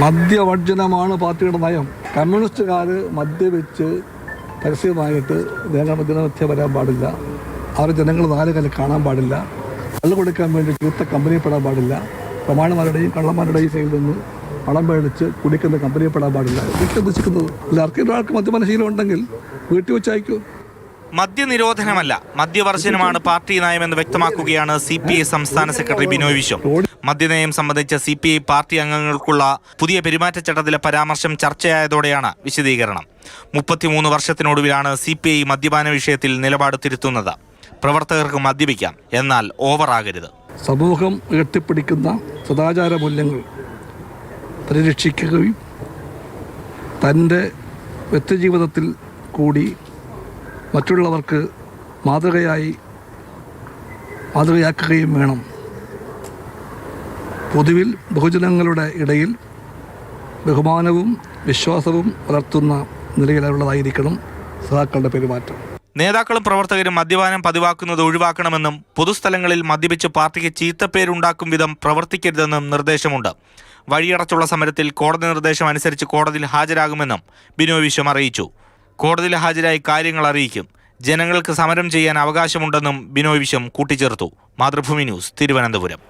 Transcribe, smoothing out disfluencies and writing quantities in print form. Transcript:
മദ്യവർജനമാണ് പാർട്ടിയുടെ നയം. കമ്മ്യൂണിസ്റ്റുകാർ മദ്യവെച്ച് പരസ്യമായിട്ട് ജനമധ്യ വരാൻ പാടില്ല. അവർ ജനങ്ങൾ നാലുകാലം കാണാൻ പാടില്ല. കള്ളു കൊടുക്കാൻ വേണ്ടി ചീത്ത കമ്പനിപ്പെടാൻ പാടില്ല. പ്രമാണിമാരുടെയും കള്ളന്മാരുടെയും സൈഡിൽ നിന്ന് പണം മേടിച്ച് കുടിക്കുന്ന കമ്പനിപ്പെടാൻ പാടില്ല. ഇതൊക്കെ ഉദ്ദേശിക്കുന്നത് അല്ല. ആർക്കൊരാൾക്ക് മദ്യപാന ശീലം ഉണ്ടെങ്കിൽ വീട്ടിൽ വെച്ച് അയക്കൂ. മദ്യനിരോധനമല്ല, മദ്യവർജനമാണ് പാർട്ടി നയമെന്ന് വ്യക്തമാക്കുകയാണ് CPI സംസ്ഥാന സെക്രട്ടറി ബിനോയ് വിശ്വം. മദ്യനയം സംബന്ധിച്ച CPI പാർട്ടി അംഗങ്ങൾക്കുള്ള പുതിയ പെരുമാറ്റച്ചട്ടത്തിലെ പരാമർശം ചർച്ചയായതോടെയാണ് വിശദീകരണം. 33 വർഷത്തിനൊടുവിലാണ് CPI മദ്യപാന വിഷയത്തിൽ നിലപാട് തിരുത്തുന്നത്. പ്രവർത്തകർക്ക് മദ്യപിക്കാം, എന്നാൽ ഓവറാകരുത്. സമൂഹം ഉയർത്തിപ്പിടിക്കുന്ന സദാചാര മൂല്യങ്ങൾ പരിരക്ഷിക്കുകയും തൻ്റെ വ്യക്തിജീവിതത്തിൽ കൂടി മറ്റുള്ളവർക്ക് മാതൃകയാക്കുകയും വേണം. പൊതുവിൽ ബഹുജനങ്ങളുടെ ഇടയിൽ ബഹുമാനവും വിശ്വാസവും വളർത്തുന്ന നിലയിലുള്ളതായിരിക്കണം സഹാക്കളുടെ പെരുമാറ്റം. നേതാക്കളും പ്രവർത്തകരും മദ്യപാനം പതിവാക്കുന്നത് ഒഴിവാക്കണമെന്നും പൊതുസ്ഥലങ്ങളിൽ മദ്യപിച്ച് പാർട്ടിക്ക് ചീത്തപ്പേരുണ്ടാക്കും വിധം പ്രവർത്തിക്കരുതെന്നും നിർദ്ദേശമുണ്ട്. വഴിയടച്ചുള്ള സമരത്തിൽ കോടതി നിർദ്ദേശം അനുസരിച്ച് കോടതിയിൽ ഹാജരാകുമെന്നും ബിനോയ് വിശ്വം അറിയിച്ചു. കോടതിയിൽ ഹാജരായി കാര്യങ്ങൾ അറിയിക്കും. ജനങ്ങൾക്ക് സമരം ചെയ്യാൻ അവകാശമുണ്ടെന്നും ബിനോയ് വിശ്വം കൂട്ടിച്ചേർത്തു. മാതൃഭൂമി ന്യൂസ്, തിരുവനന്തപുരം.